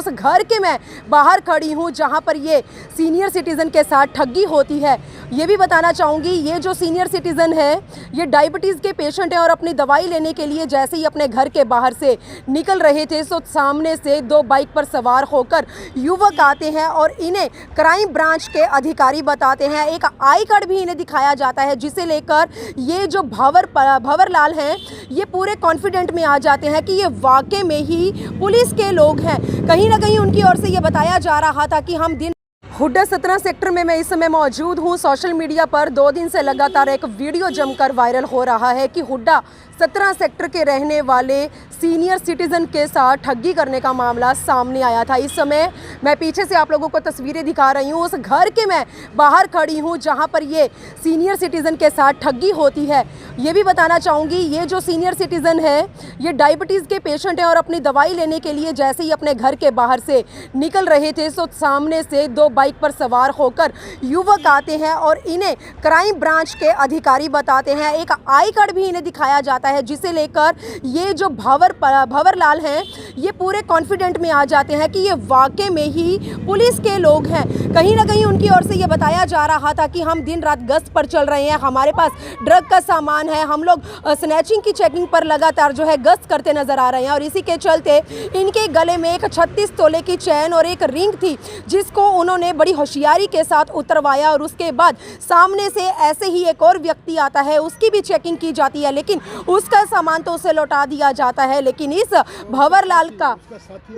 उस घर के मैं बाहर खड़ी हूँ जहाँ पर ये सीनियर सिटीज़न के साथ ठगी होती है। ये भी बताना चाहूँगी, ये जो सीनियर सिटीज़न है ये डायबिटीज़ के पेशेंट हैं और अपनी दवाई लेने के लिए जैसे ही अपने घर के बाहर से निकल रहे थे तो सामने से दो बाइक पर सवार होकर युवक आते हैं और इन्हें क्राइम ब्रांच के अधिकारी बताते हैं। एक आई कार्ड भी इन्हें दिखाया जाता है जिसे लेकर ये जो भंवर लाल हैं ये पूरे कॉन्फिडेंट में आ जाते हैं कि ये वाकई में ही पुलिस के लोग हैं। कहीं ना कहीं उनकी ओर से ये बताया जा रहा था कि हम दिन हुड्डा 17 सेक्टर में मैं इस समय मौजूद हूँ। सोशल मीडिया पर 2 दिन से लगातार एक वीडियो जमकर वायरल हो रहा है कि हुड्डा 17 सेक्टर के रहने वाले सीनियर सिटीज़न के साथ ठगी करने का मामला सामने आया था। इस समय मैं पीछे से आप लोगों को तस्वीरें दिखा रही हूँ, उस घर के मैं बाहर खड़ी हूँ जहाँ पर ये सीनियर सिटीज़न के साथ ठगी होती है। ये भी बताना चाहूँगी, ये जो सीनियर सिटीज़न है ये डायबिटीज़ के पेशेंट हैं और अपनी दवाई लेने के लिए जैसे ही अपने घर के बाहर से निकल रहे थे तो सामने से दो बाइक पर सवार होकर युवक आते हैं और इन्हें क्राइम ब्रांच के अधिकारी बताते हैं। एक आई कार्ड भी इन्हें दिखाया जाता है जिसे लेकर ये जो भंवर लाल हैं ये पूरे कॉन्फिडेंट में आ जाते हैं कि ये वाकई में ही पुलिस के लोग हैं। कहीं ना कहीं उनकी ओर से ये बताया जा रहा था कि हम दिन रात गश्त पर चल रहे हैं, हमारे पास ड्रग का सामान है, हम लोग स्नैचिंग की चेकिंग पर लगातार जो है गश्त करते नजर आ रहे हैं। और इसी के चलते इनके गले में एक 36 तोले की चैन और एक रिंग थी जिसको उन्होंने बड़ी होशियारी के साथ उतरवाया और उसके बाद सामने से ऐसे ही एक और व्यक्ति आता है, उसकी भी चेकिंग की जाती है लेकिन उसका सामान तो उसे लौटा दिया जाता है। लेकिन इस भंवर लाल का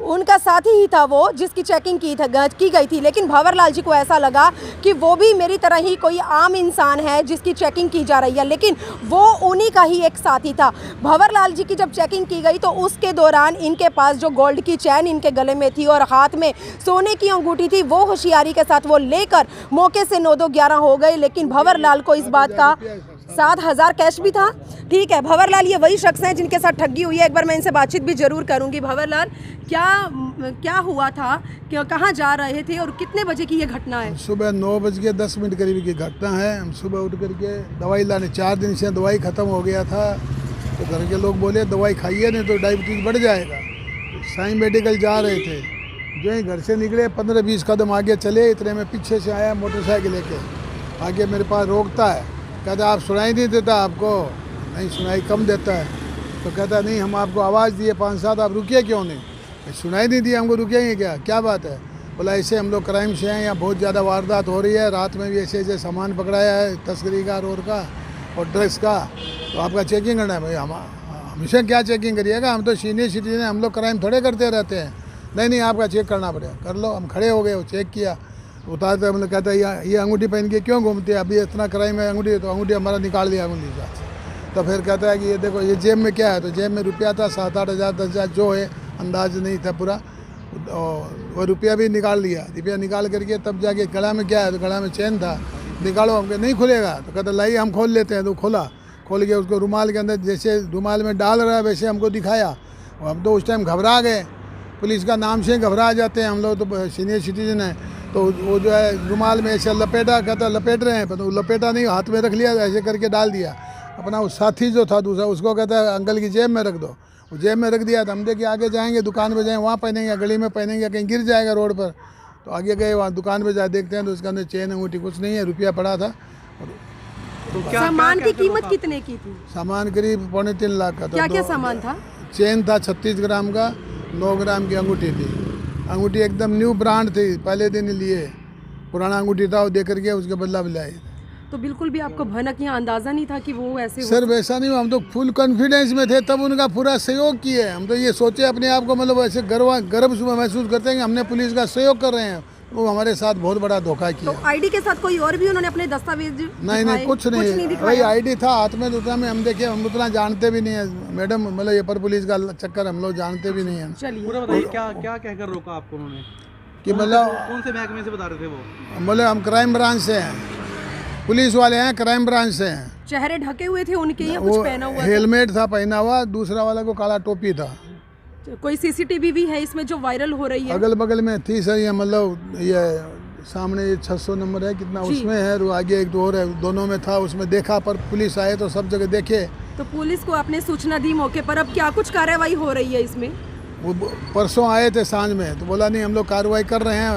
उनका साथी ही था वो जिसकी चेकिंग की गई थी, लेकिन भंवर लाल जी को ऐसा लगा कि वो भी मेरी तरह ही कोई आम इंसान है जिसकी चेकिंग की जा रही है, लेकिन वो उन्हीं का ही एक साथी था। भंवर लाल जी की जब चेकिंग की गई तो उसके दौरान इनके पास जो गोल्ड की चैन इनके गले में थी और हाथ में सोने की अंगूठी थी वो होशियारी के साथ वो लेकर मौके से 9-2-11 हो गए। लेकिन भंवर लाल को इस बात का 7,000 कैश भी था। ठीक है, भंवर लाल ये वही शख्स हैं जिनके साथ ठगी हुई है। एक बार मैं इनसे बातचीत भी जरूर करूंगी। भंवर लाल, क्या हुआ था, कहाँ जा रहे थे और कितने बजे की ये घटना है? सुबह 9:10 करीब की घटना है। हम सुबह उठ करके दवाई लाने, 4 दिन से दवाई ख़त्म हो गया था तो घर के लोग बोले दवाई खाइए नहीं तो डायबिटीज़ बढ़ जाएगा। साईं मेडिकल जा रहे थे, जो ही घर से निकले 15-20 कदम आगे चले, इतने में पीछे से आया मोटरसाइकिल लेके, आगे मेरे पास रोकता है, कहता आप सुनाई नहीं देता आपको? नहीं, सुनाई कम देता है। तो कहता नहीं, हम आपको आवाज़ दिए 5-7, आप रुकिए क्यों नहीं? सुनाई नहीं दी हमको, रुकेंगे क्या बात है? बोला ऐसे हम लोग क्राइम से हैं, यहाँ बहुत ज़्यादा वारदात हो रही है, रात में भी ऐसे सामान पकड़ाया है तस्करी का, रोड का और ड्रग्स का, तो आपका चेकिंग करना है। भाई हम हमेशा क्या चेकिंग करिएगा, हम तो सीनियर सिटीजन हैं, हम लोग क्राइम थोड़े करते रहते हैं। नहीं आपका चेक करना पड़ेगा, कर लो। हम खड़े हो गए, वो चेक किया, उतारते मतलब कहता है ये अंगूठी पहन के क्यों घूमते हैं, अभी इतना क्राइम है अंगूठी, तो अंगूठी हमारा निकाल दिया अंगूठी का। तो फिर कहता है कि ये देखो ये जेब में क्या है, तो जेब में रुपया था 7-8 हज़ार 10 हज़ार जो है, अंदाज नहीं था पूरा, वो रुपया भी निकाल लिया। रुपया निकाल करके तब जाके गला में क्या है, तो गला में चैन था, निकालो। हमको नहीं खुलेगा, तो कहता लाइए हम खोल लेते हैं। तो खोल के उसको रुमाल के अंदर जैसे रुमाल में डाल रहा है वैसे हमको दिखाया। हम तो उस टाइम घबरा गए, पुलिस का नाम से घबरा जाते हैं हम लोग, तो सीनियर सिटीजन हैं। तो वो जो है रुमाल में ऐसे लपेटा, कहता लपेट रहे हैं, तो लपेटा नहीं, हाथ में रख लिया, ऐसे करके डाल दिया। अपना वो साथी जो था दूसरा, उसको कहता है अंकल की जेब में रख दो, वो जेब में रख दिया। तो हम देखे आगे जाएंगे, दुकान पर जाएँ, वहाँ पहनेंगे, गली में पहनेंगे, कहीं गिर जाएगा रोड पर। तो आगे गए, वहाँ दुकान पर जा देखते हैं तो उसके अंदर चेन अंगूठी कुछ नहीं है, रुपया पड़ा था। तो सामान की कीमत कितने की थी? सामान करीब 3.25 लाख का था। क्या सामान था? चेन था 36 ग्राम का, 9 ग्राम की अंगूठी थी। अंगूठी एकदम न्यू ब्रांड थी, पहले दिन लिए, पुराना अंगूठी था वो दे करके उसके बदला भी लाए। तो बिल्कुल भी आपको भनक या अंदाजा नहीं था कि वो ऐसे सर वैसा नहीं, हम तो फुल कॉन्फिडेंस में थे, तब उनका पूरा सहयोग किए। हम तो ये सोचे अपने आप को मतलब ऐसे गर्व महसूस करते हैं कि हमने पुलिस का सहयोग कर रहे हैं। वो हमारे साथ बहुत बड़ा धोखा किया। तो आईडी के साथ कोई और भी उन्होंने अपने दस्तावेज नहीं कुछ नहीं वही आईडी था हाथ में, उतना में हम देखे, हम उतना जानते भी नहीं है मैडम, मतलब ये पर पुलिस का चक्कर हम लोग जानते भी नहीं है। चलिए पूरा बताइए, क्या कहकर रोका आपको उन्होंने? कि मतलब कौन से महकमे से बता रहे थे वो? बोले हम क्राइम ब्रांच से हैं, पुलिस वाले हैं, क्राइम ब्रांच से हैं। चेहरे ढके हुए थे उनके या कुछ पहना हुआ? हेलमेट था पहना हुआ, दूसरा वाला को काला टोपी था। कोई सीसीटीवी भी है इसमें जो वायरल हो रही है? अगल बगल में थी सर, ये मतलब ये सामने 600 नंबर है कितना उसमें है, और आगे एक दो और है, दोनों में था, उसमें देखा। पर पुलिस आए तो सब जगह देखे। तो पुलिस को आपने सूचना दी मौके पर, अब क्या कुछ कार्रवाई हो रही है इसमें? वो परसों आए थे सांझ में, तो बोला नहीं हम लोग कार्रवाई कर रहे हैं,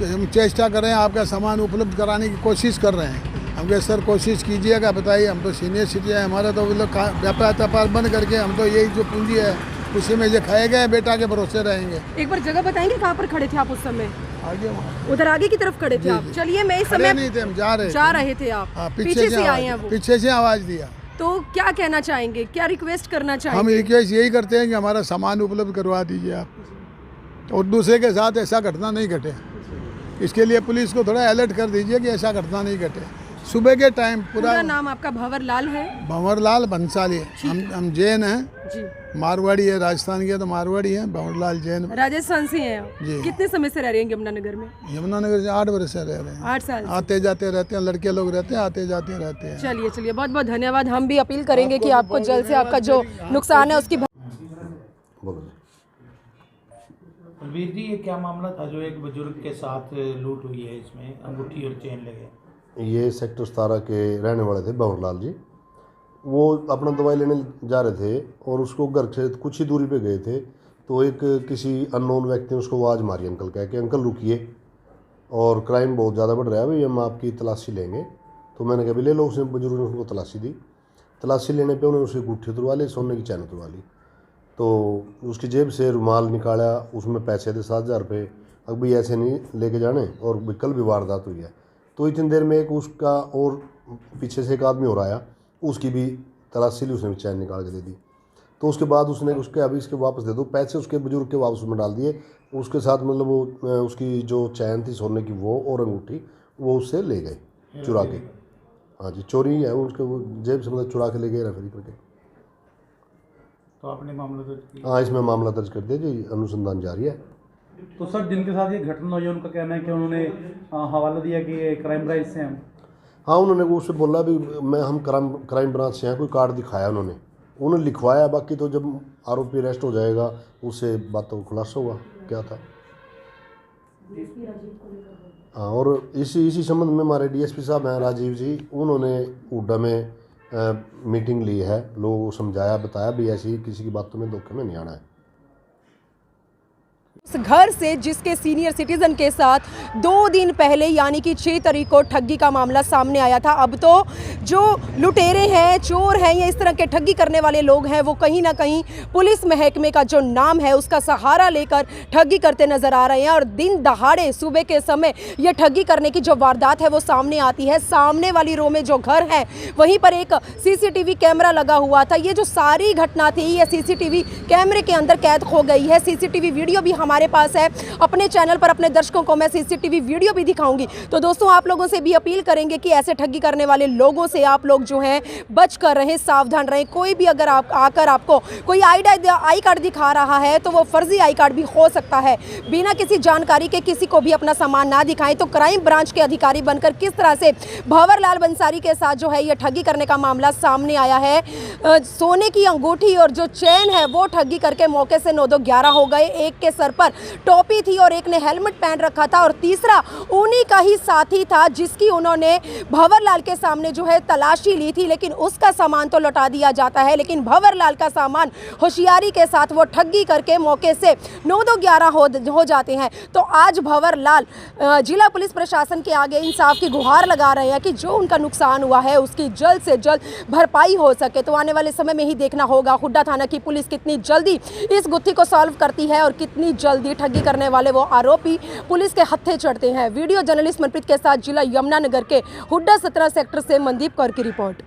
हम चेष्टा कर रहे हैं, आपका सामान उपलब्ध कराने की कोशिश कर रहे हैं। हम कहे सर कोशिश कीजिएगा, बताइए, हम तो सीनियर सिटीजन है, हमारा तो वो लोग व्यापार व्यापार बंद करके हम तो यही जो पूंजी है उसी में जो खाए गए बेटा के भरोसे रहेंगे। एक बार जगह बताएंगे कहाँ पर खड़े थे आप उस समय? आगे वहाँ उधर आगे की तरफ खड़े थे आप। चलिए मैं इस खड़े समय नहीं थे, हम जा रहे थे आप। हाँ, पीछे से आए हैं वो। पीछे से आवाज़ दिया। तो क्या कहना चाहेंगे, क्या रिक्वेस्ट करना हम चाहेंगे? रिक्वेस्ट यही करते हैं कि हमारा सामान उपलब्ध करवा दीजिए आप, और दूसरे के साथ ऐसा घटना नहीं घटे। इसके लिए पुलिस को थोड़ा अलर्ट कर दीजिए कि ऐसा घटना नहीं घटे। सुबह के टाइम पूरा नाम आपका भंवर लाल है? भंवर लाल भंसाली। हम जैन हैं जी। मारवाड़ी है, राजस्थान के तो मारवाड़ी है, भंवर लाल जैन। राजस्थान से हैं आप? जी। कितने समय से रह रहे हैं यमुनानगर में? यमुनानगर से 8 वर्ष से रह रहे हैं। 8 साल। आते जाते रहते हैं, लड़के लोग रहते हैं, आते जाते रहते हैं। चलिए चलिए, बहुत बहुत धन्यवाद। हम भी अपील करेंगे कि आपको जल्द से आपका जो नुकसान है उसकी वीर जी, ये क्या मामला था जो एक बुजुर्ग के साथ लूट हुई है, इसमें अंगूठी और चेन लगे? ये सेक्टर 17 के रहने वाले थे भंवर लाल जी। वो अपना दवाई लेने जा रहे थे और उसको घर से कुछ ही दूरी पे गए थे, तो एक किसी अननोन व्यक्ति ने उसको आवाज़ मारी अंकल कह के, अंकल रुकिए और क्राइम बहुत ज़्यादा बढ़ रहा है, भाई हम आपकी तलाशी लेंगे। तो मैंने कहा भी ले लो। उसने बुजुर्ग ने उसको तलाशी दी। तलाशी लेने पे उन्होंने उसकी गुट्ठी उतरवा ली, सोने की चैन उतरवा ली। तो उसकी जेब से रुमाल निकाला, उसमें पैसे थे 7,000 रुपये। अब भाई ऐसे नहीं लेके जाने, और कल भी वारदात हुई है। तो इतनी देर में एक उसका और पीछे से एक आदमी और आया, उसकी भी तलाशी ली, उसने भी चैन निकाल के दे दी। तो उसके बाद उसने उसके अभी इसके वापस दे दो पैसे, उसके बुजुर्ग के वापस में डाल दिए। उसके साथ मतलब वो उसकी जो चैन थी सोने की वो और अंगूठी वो उससे ले गए चुरा के। हाँ जी, चोरी है उसके, वो जेब से मतलब चुरा के ले गए रेफरी करके। तो आपने मामला दर्ज किया? हाँ, इसमें मामला दर्ज कर दिया जी, अनुसंधान जारी है। तो सर जिनके साथ ये घटना हुई है उनका कहना है कि उन्होंने हवाला दिया कि ये क्राइम ब्रांच से हैं। हाँ, उन्होंने वो उससे बोला भी हम क्राइम ब्रांच से हैं, कोई कार्ड दिखाया उन्होंने लिखवाया। बाकी तो जब आरोपी अरेस्ट हो जाएगा उससे बातों को खुलासा होगा क्या था। हाँ, और इसी संबंध में हमारे डीएसपी साहब हैं राजीव जी, उन्होंने हुड्डा में मीटिंग ली है, लोगों को समझाया बताया भी ऐसी किसी की बातों में धोखे में नहीं आना है। उस घर से जिसके सीनियर सिटीजन के साथ 2 दिन पहले यानी कि 6 तारीख को ठगी का मामला सामने आया था। अब तो जो लुटेरे हैं, चोर हैं या इस तरह के ठगी करने वाले लोग हैं, वो कहीं ना कहीं पुलिस महकमे का जो नाम है उसका सहारा लेकर ठगी करते नजर आ रहे हैं। और दिन दहाड़े सुबह के समय ये ठगी करने की जो वारदात है वो सामने आती है। सामने वाली रो में जो घर है वहीं पर एक सीसीटीवी कैमरा लगा हुआ था। ये जो सारी घटना थी ये सीसीटीवी कैमरे के अंदर कैद हो गई है। सीसीटीवी वीडियो भी हमारे पास है। अपने चैनल पर अपने दर्शकों को मैं सीसीटीवी वीडियो भी दिखाऊंगी। तो दोस्तों, आप लोगों से भी अपील करेंगे कि ऐसे ठगी करने वाले लोगों से आप लोग जो हैं बच कर रहें, सावधान रहें। कोई भी अगर आप आकर आपको कोई आई कार्ड दिखा रहा है तो वो फर्जी आई कार्ड भी हो सकता है। बिना किसी जानकारी के किसी को भी अपना सामान ना दिखाएं। तो क्राइम ब्रांच के अधिकारी बनकर किस तरह से भंवर लाल बंसारी के साथ जो है ये ठगी करने का मामला सामने आया है। सोने की अंगूठी और जो चैन है वो ठगी करके मौके से 9-2-11 हो गए। एक के सर पर टोपी थी और एक ने हेलमेट पहन रखा था और तीसरा उन्हीं का ही साथी था जिसकी उन्होंने भंवर लाल के सामने जो है तलाशी ली थी, लेकिन उसका सामान तो लौटा दिया जाता है, लेकिन भंवर लाल का सामान होशियारी के साथ वो ठगी करके मौके से 9-2-11 हो जाते हैं। तो आज भंवर लाल जिला पुलिस प्रशासन के आगे इंसाफ की गुहार लगा रहे हैं कि जो उनका नुकसान हुआ है उसकी जल्द से जल्द भरपाई हो सके। तो आने वाले समय में ही देखना होगा हुड्डा थाना की पुलिस कितनी जल्दी इस गुत्थी को सॉल्व करती है और कितनी जल्दी ठगी करने वाले वो आरोपी पुलिस के हत्थे चढ़ते हैं। वीडियो जर्नलिस्ट मनप्रीत के साथ जिला यमुनानगर के हुड्डा 17 सेक्टर से मनदीप कौर की रिपोर्ट।